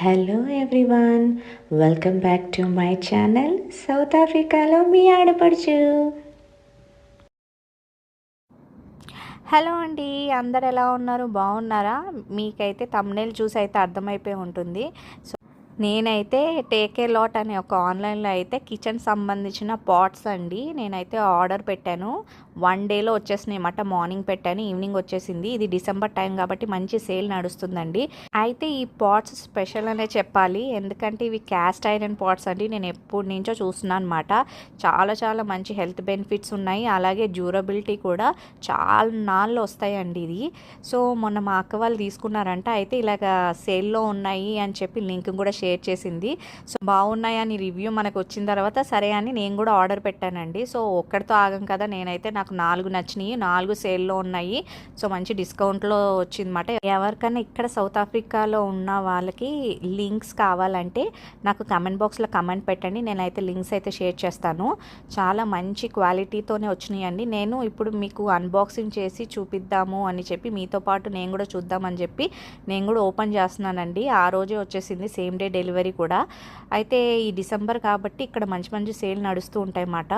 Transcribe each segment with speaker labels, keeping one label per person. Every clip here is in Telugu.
Speaker 1: Hello everyone, welcome back to my channel south ఆఫ్రికాలో మీ ఆడపడుచు.
Speaker 2: హలో అండి, అందరు ఎలా ఉన్నారు? బాగున్నారా? మీకైతే థంబ్నెయిల్ చూసి అయితే అర్థమైపోయి ఉంటుంది. సో నేనైతే టేక్ ఏ లాట్ అనే ఒక ఆన్లైన్లో అయితే కిచెన్ సంబంధించిన పాట్స్ అండి నేనైతే ఆర్డర్ పెట్టాను. 1 డేలో వచ్చేసినాయి అన్నమాట. మార్నింగ్ పెట్టాను, ఈవినింగ్ వచ్చేసింది. ఇది డిసెంబర్ టైం కాబట్టి మంచి సేల్ నడుస్తుందండి. అయితే ఈ పాట్స్ స్పెషల్ అనే చెప్పాలి, ఎందుకంటే ఇవి క్యాస్ట్ ఐరన్ పాట్స్ అండి. నేను ఎప్పటి నుంచో చూస్తున్నాను అనమాట. చాలా చాలా మంచి హెల్త్ బెనిఫిట్స్ ఉన్నాయి, అలాగే డ్యూరబిలిటీ కూడా చాలా నాళ్ళు వస్తాయండి ఇది. సో మొన్న మా అక్క వాళ్ళు తీసుకున్నారంట, అయితే ఇలాగ సేల్లో ఉన్నాయి అని చెప్పి లింక్ కూడా షేర్ చేసింది. సో బాగున్నాయని రివ్యూ మనకు వచ్చిన తర్వాత సరే అని నేను కూడా ఆర్డర్ పెట్టానండి. సో ఒక్కడితో ఆగం కదా, నేనైతే నాకు 4 నచ్చినాయి, 4 సేల్లో ఉన్నాయి. సో మంచి డిస్కౌంట్లో వచ్చిందన్నమాట. ఎవరికైనా ఇక్కడ సౌత్ ఆఫ్రికాలో ఉన్న వాళ్ళకి లింక్స్ కావాలంటే నాకు కమెంట్ బాక్స్లో కమెంట్ పెట్టండి, నేనైతే లింక్స్ అయితే షేర్ చేస్తాను. చాలా మంచి క్వాలిటీతోనే వచ్చినాయండి. నేను ఇప్పుడు మీకు అన్బాక్సింగ్ చేసి చూపిద్దాము అని చెప్పి మీతో పాటు నేను కూడా చూద్దామని చెప్పి నేను కూడా ఓపెన్ చేస్తున్నానండి. ఆ రోజే వచ్చేసింది, సేమ్ డే డెలివరీ కూడా. అయితే ఈ డిసెంబర్ కాబట్టి ఇక్కడ మంచి మంచి సేల్ నడుస్తూ ఉంటాయి అన్నమాట.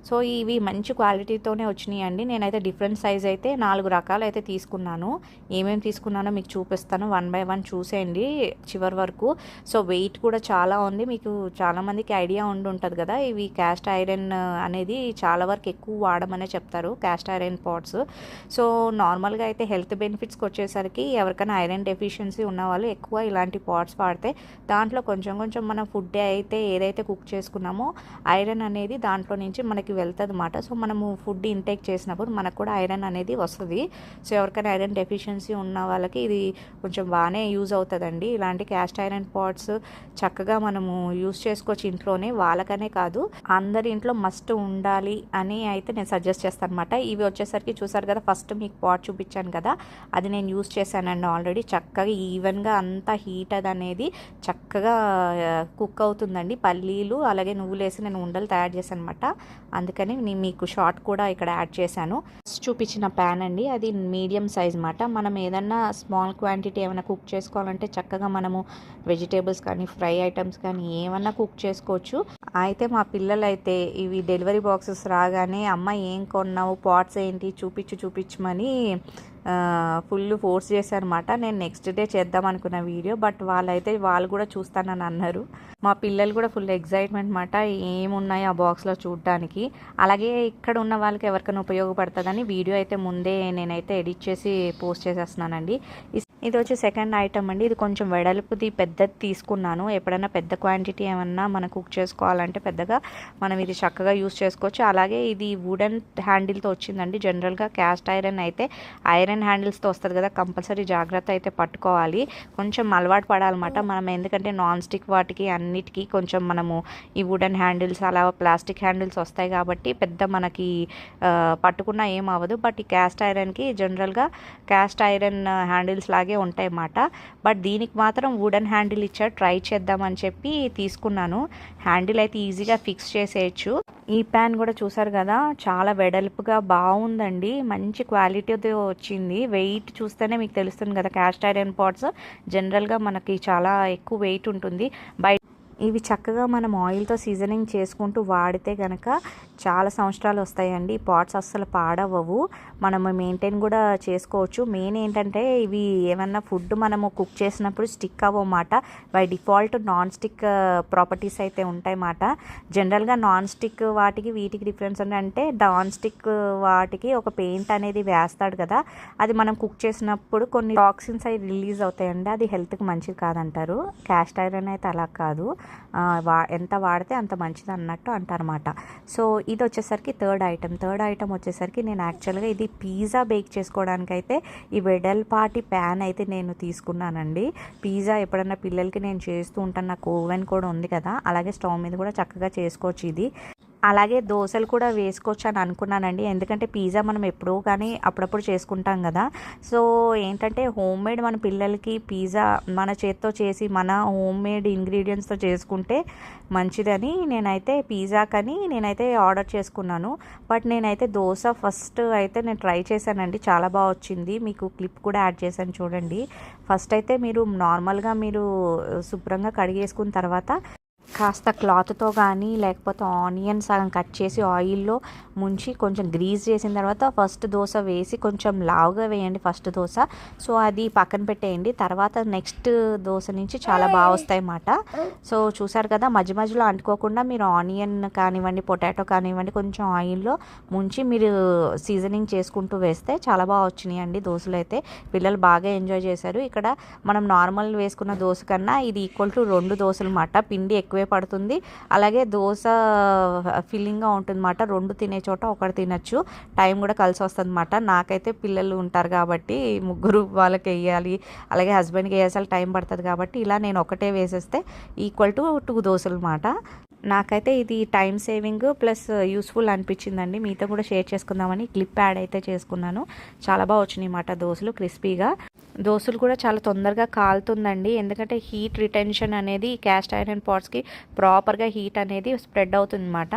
Speaker 2: సో ఇవి మంచి క్వాలిటీతోనే వచ్చినాయండి. నేనైతే డిఫరెంట్ సైజ్ అయితే 4 రకాలు అయితే తీసుకున్నాను. ఏమేమి తీసుకున్నానో మీకు చూపిస్తాను, 1 బై 1 చూసేయండి చివరి వరకు. సో వెయిట్ కూడా చాలా ఉంది. మీకు చాలామందికి ఐడియా ఉంటుంది కదా, ఇవి క్యాస్ట్ ఐరన్ అనేది చాలా వరకు ఎక్కువ వాడమనే చెప్తారు, క్యాస్ట్ ఐరన్ పాట్స్. సో నార్మల్గా అయితే హెల్త్ బెనిఫిట్స్కి వచ్చేసరికి ఎవరికైనా ఐరన్ డెఫిషియన్సీ ఉన్న వాళ్ళు ఎక్కువ ఇలాంటి పాట్స్ వాడితే దాంట్లో కొంచెం కొంచెం మనం ఫుడ్ అయితే ఏదైతే కుక్ చేసుకున్నామో ఐరన్ అనేది దాంట్లో నుంచి మనకి వెళ్తుంది అన్నమాట. సో మనము ఫుడ్ ఇంటేక్ చేసినప్పుడు మనకు కూడా ఐరన్ అనేది వస్తుంది. సో ఎవరికైనా ఐరన్ డెఫిషియన్సీ ఉన్న వాళ్ళకి ఇది కొంచెం బాగానే యూజ్ అవుతుందండి. ఇలాంటి క్యాస్ట్ ఐరన్ పాట్స్ చక్కగా మనము యూజ్ చేసుకోవచ్చు ఇంట్లోనే, వాళ్ళకనే కాదు అందరి ఇంట్లో మస్ట్ ఉండాలి అని అయితే నేను సజెస్ట్ చేస్తాను అనమాట. ఇవి వచ్చేసరికి చూసారు కదా, ఫస్ట్ మీకు పాట్ చూపించాను కదా, అది నేను యూజ్ చేశానండి ఆల్రెడీ. చక్కగా ఈవెన్గా అంతా హీట్ అనేది చక్కగా కుక్ అవుతుందండి. పల్లీలు అలాగే నువ్వులు వేసి నేను ఉండలు తయారు చేశాను అనమాట, అందుకని నేను మీకు షార్ట్ కూడా ఇక్కడ యాడ్ చేశాను. చూపించిన ప్యాన్ అండి, అది మీడియం సైజ్ మాట. మనం ఏదన్నా స్మాల్ క్వాంటిటీ ఏమైనా కుక్ చేసుకోవాలంటే చక్కగా మనము వెజిటేబుల్స్ కానీ ఫ్రై ఐటమ్స్ కానీ ఏమన్నా కుక్ చేసుకోవచ్చు. అయితే మా పిల్లలు అయితే ఇవి డెలివరీ బాక్సెస్ రాగానే అమ్మ ఏం కొన్నావు, పాట్స్ ఏంటి చూపించమని ఫుల్ ఫోర్స్ చేశారన్నమాట. నేను నెక్స్ట్ డే చేద్దాం అనుకున్న వీడియో, బట్ వాళ్ళు కూడా చూస్తానని అన్నారు. మా పిల్లలు కూడా ఫుల్ ఎగ్జైట్మెంట్ అన్నమాట, ఏమున్నాయి ఆ బాక్స్లో చూడడానికి. అలాగే ఇక్కడ ఉన్న వాళ్ళకి ఎవరికైనా ఉపయోగపడుతుందని వీడియో అయితే ముందే నేనైతే ఎడిట్ చేసి పోస్ట్ చేసేస్తున్నానండి. ఇది వచ్చి సెకండ్ ఐటమ్ అండి. ఇది కొంచెం వెడల్పుది పెద్దది తీసుకున్నాను. ఎప్పుడైనా పెద్ద క్వాంటిటీ ఏమన్నా మనం కుక్ చేసుకోవాలంటే పెద్దగా మనం ఇది చక్కగా యూస్ చేసుకోవచ్చు. అలాగే ఇది వుడెన్ హ్యాండిల్తో వచ్చిందండి. జనరల్గా క్యాస్ట్ ఐరన్ అయితే ఐరన్ హ్యాండిల్స్తో వస్తుంది కదా, కంపల్సరీ జాగ్రత్త అయితే పట్టుకోవాలి. కొంచెం అలవాటు పడాలన్నమాట మనం, ఎందుకంటే నాన్ స్టిక్ వాటికి అన్నిటికీ కొంచెం మనము ఈ వుడెన్ హ్యాండిల్స్ అలా ప్లాస్టిక్ హ్యాండిల్స్ వస్తాయి కాబట్టి పెద్ద మనకి పట్టుకున్నా ఏం అవ్వదు. బట్ ఈ క్యాస్ట్ ఐరన్కి జనరల్గా క్యాస్ట్ ఐరన్ హ్యాండిల్స్ లాగే ఉంటాయి అన్నమాట. బట్ దీనికి మాత్రం వుడెన్ హ్యాండిల్ ఇచ్చారు, ట్రై చేద్దామని చెప్పి తీసుకున్నాను. హ్యాండిల్ అయితే ఈజీగా ఫిక్స్ చేసేయచ్చు. ఈ ప్యాన్ కూడా చూసారు కదా, చాలా వెడల్పుగా బాగుందండి, మంచి క్వాలిటీతో వచ్చింది. వెయిట్ చూస్తేనే మీకు తెలుస్తుంది కదా, క్యాస్ట్ ఐరన్ పాట్స్ జనరల్గా మనకి చాలా ఎక్కువ వెయిట్ ఉంటుంది. ఇవి చక్కగా మనం ఆయిల్తో సీజనింగ్ చేసుకుంటూ వాడితే కనుక చాలా సంవత్సరాలు వస్తాయండి. ఈ పాట్స్ అస్సలు పాడవవు, మనము మెయింటైన్ కూడా చేసుకోవచ్చు. మెయిన్ ఏంటంటే ఇవి ఏమన్నా ఫుడ్ మనము కుక్ చేసినప్పుడు స్టిక్ అవ్వమాట. By default non stick properties అయితే ఉంటాయి మాట. జనరల్గా నాన్ స్టిక్ వాటికి వీటికి డిఫరెన్స్ అంటే నాన్ స్టిక్ వాటికి ఒక పెయింట్ అనేది వేస్తాడు కదా, అది మనం కుక్ చేసినప్పుడు కొన్ని టాక్సిన్స్ అవి రిలీజ్ అవుతాయండి, అది హెల్త్కి మంచిది కాదంటారు. క్యాస్ట్ ఐరన్ అయితే అలా కాదు, ఎంత వాడితే అంత మంచిది అన్నట్టు అంటారన్నమాట. సో ఇది వచ్చేసరికి థర్డ్ ఐటమ్ వచ్చేసరికి నేను యాక్చువల్గా ఇది పిజ్జా బేక్ చేసుకోవడానికి అయితే ఈ వెడల్పాటి ప్యాన్ అయితే నేను తీసుకున్నానండి. పిజ్జా ఎప్పుడన్నా పిల్లలకి నేను చేస్తూ ఉంటాను, నాకు ఓవెన్ కూడా ఉంది కదా, అలాగే స్టవ్ మీద కూడా చక్కగా చేసుకోవచ్చు ఇది. అలాగే దోశలు కూడా వేసుకోవచ్చు అని అనుకున్నానండి. ఎందుకంటే పిజ్జా మనం ఎప్పుడూ కానీ అప్పుడప్పుడు చేసుకుంటాం కదా. సో ఏంటంటే హోమ్ మేడ్ మన పిల్లలకి పిజ్జా మన చేత్తో చేసి మన హోమ్ మేడ్ ఇంగ్రీడియంట్స్తో చేసుకుంటే మంచిదని నేనైతే పిజ్జాకని నేనైతే ఆర్డర్ చేసుకున్నాను. బట్ నేనైతే దోశ ఫస్ట్ అయితే నేను ట్రై చేశానండి. చాలా బాగా వచ్చింది. మీకు క్లిప్ కూడా యాడ్ చేశాను చూడండి. ఫస్ట్ అయితే మీరు నార్మల్గా మీరు శుభ్రంగా కడిగేసుకున్న తర్వాత కాస్త క్లాత్తో కానీ లేకపోతే ఆనియన్ సగం కట్ చేసి ఆయిల్లో ముంచి కొంచెం గ్రీజ్ చేసిన తర్వాత ఫస్ట్ దోశ వేసి కొంచెం లావుగా వేయండి ఫస్ట్ దోశ. సో అది పక్కన పెట్టేయండి. తర్వాత నెక్స్ట్ దోశ నుంచి చాలా బాగా వస్తాయి అన్నమాట. సో చూసారు కదా, మధ్య మధ్యలో అంటుకోకుండా మీరు ఆనియన్ కానివ్వండి, పొటాటో కానివ్వండి కొంచెం ఆయిల్లో ముంచి మీరు సీజనింగ్ చేసుకుంటూ వేస్తే చాలా బాగా వచ్చినాయి అండి దోశలు అయితే. పిల్లలు బాగా ఎంజాయ్ చేశారు. ఇక్కడ మనం నార్మల్ వేసుకున్న దోశ కన్నా ఇది ఈక్వల్ టు 2 దోశలు అన్నమాట. పిండి ఎక్కువే పడుతుంది, అలాగే దోశ ఫిల్లింగ్గా ఉంటుంది అన్నమాట. 2 తినే చోట 1 తినచ్చు. టైం కూడా కలిసి వస్తుంది అన్నమాట. నాకైతే పిల్లలు ఉంటారు కాబట్టి 3 వాళ్ళకి వేయాలి, అలాగే హస్బెండ్కి వేసాలి, టైం పడుతుంది కాబట్టి ఇలా నేను ఒకటే వేసేస్తే ఈక్వల్ టు 2 దోశలు అన్నమాట. నాకైతే ఇది టైం సేవింగ్ ప్లస్ యూస్ఫుల్ అనిపించిందండి. మీతో కూడా షేర్ చేసుకుందామని క్లిప్ యాడ్ అయితే చేసుకున్నాను. చాలా బాగా వచ్చినాయి అన్నమాట దోశలు క్రిస్పీగా. దోశలు కూడా చాలా తొందరగా కాలుతుందండి. ఎందుకంటే హీట్ రిటెన్షన్ అనేది క్యాస్ట్ ఐరన్ పాట్స్కి ప్రాపర్గా హీట్ అనేది స్ప్రెడ్ అవుతుంది అన్నమాట.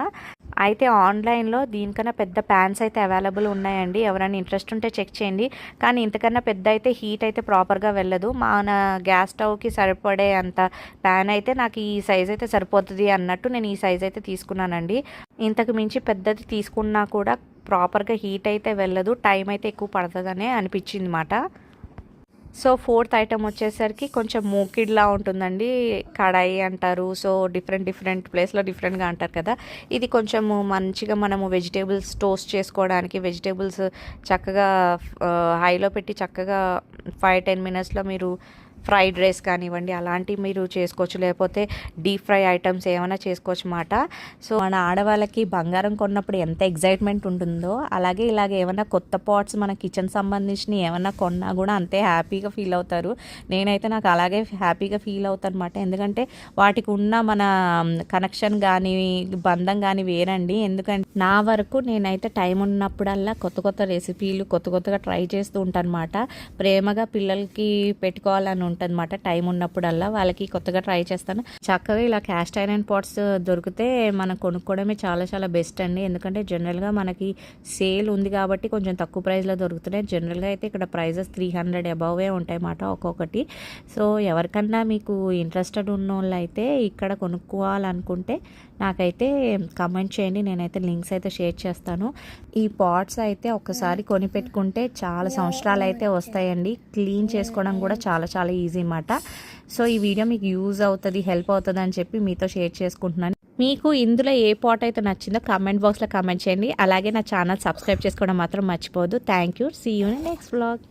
Speaker 2: అయితే ఆన్లైన్లో దీనికన్నా పెద్ద ప్యాన్స్ అయితే అవైలబుల్ ఉన్నాయండి. ఎవరైనా ఇంట్రెస్ట్ ఉంటే చెక్ చేయండి. కానీ ఇంతకన్నా పెద్ద అయితే హీట్ అయితే ప్రాపర్గా వెళ్ళదు. మన గ్యాస్ స్టవ్కి సరిపడే అంత ప్యాన్ అయితే నాకు ఈ సైజ్ అయితే సరిపోతుంది అన్నట్టు నేను ఈ సైజ్ అయితే తీసుకున్నానండి. ఇంతకు మించి పెద్దది తీసుకున్నా కూడా ప్రాపర్గా హీట్ అయితే వెళ్ళదు, టైం అయితే ఎక్కువ పడుతుందనే అనిపించింది అన్నమాట. సో 4th ఐటమ్ వచ్చేసరికి కొంచెం మూకిడ్లా ఉంటుందండి. కడాయి అంటారు. సో డిఫరెంట్ ప్లేస్లో డిఫరెంట్గా అంటారు కదా. ఇది కొంచెము మంచిగా మనము వెజిటేబుల్స్ టోస్ట్ చేసుకోవడానికి, వెజిటేబుల్స్ చక్కగా హైలో పెట్టి చక్కగా 5-10 మినిట్స్లో మీరు ఫ్రైడ్ రైస్ కానివ్వండి అలాంటివి మీరు చేసుకోవచ్చు, లేకపోతే డీప్ ఫ్రై ఐటమ్స్ ఏమైనా చేసుకోవచ్చు అన్నమాట. సో మన ఆడవాళ్ళకి బంగారం కొన్నప్పుడు ఎంత ఎగ్జైట్మెంట్ ఉంటుందో అలాగే ఇలాగ ఏమైనా కొత్త పాట్స్ మన కిచెన్ సంబంధించిన ఏమైనా కొన్నా కూడా అంతే హ్యాపీగా ఫీల్ అవుతారు. నేనైతే నాకు అలాగే హ్యాపీగా ఫీల్ అవుతాను అన్నమాట. ఎందుకంటే వాటికి ఉన్న మన కనెక్షన్ కానీ బంధం కానీ వేరండి. ఎందుకంటే నా వరకు నేనైతే టైం ఉన్నప్పుడల్లా కొత్త రెసిపీలు కొత్తగా ట్రై చేస్తూ ఉంటాను అన్నమాట. ప్రేమగా పిల్లలకి పెట్టుకోవాలని ఉంటుందన్నమాట. టైం ఉన్నప్పుడల్లా వాళ్ళకి కొత్తగా ట్రై చేస్తాను. చక్కగా ఇలా క్యాస్ట్ ఐరన్ పాట్స్ దొరికితే మనం కొనుక్కోవడమే చాలా బెస్ట్ అండి. ఎందుకంటే జనరల్గా మనకి సేల్ ఉంది కాబట్టి కొంచెం తక్కువ ప్రైస్లో దొరుకుతున్నాయి. జనరల్గా అయితే ఇక్కడ ప్రైజెస్ 300 అబౌవే ఉంటాయి అన్నమాట ఒక్కొక్కటి. సో ఎవరికన్నా మీకు ఇంట్రెస్టెడ్ ఉన్న వాళ్ళు అయితే ఇక్కడ కొనుక్కోవాలనుకుంటే నాకైతే కమెంట్ చేయండి. నేనైతే లింక్స్ అయితే షేర్ చేస్తాను. ఈ పాట్స్ అయితే ఒకసారి కొనిపెట్టుకుంటే చాలా సంవత్సరాలు అయితే వస్తాయండి. క్లీన్ చేసుకోవడం కూడా చాలా ఈజీ అన్నమాట. సో ఈ వీడియో మీకు యూజ్ అవుతుంది, హెల్ప్ అవుతుంది అని చెప్పి మీతో షేర్ చేసుకుంటున్నాను. మీకు ఇందులో ఏ పాట్ అయితే నచ్చిందో కామెంట్ బాక్స్లో కామెంట్ చేయండి. అలాగే నా ఛానల్ సబ్స్క్రైబ్ చేసుకోవడం మాత్రం మర్చిపోవద్దు. Thank you. See you in next vlog.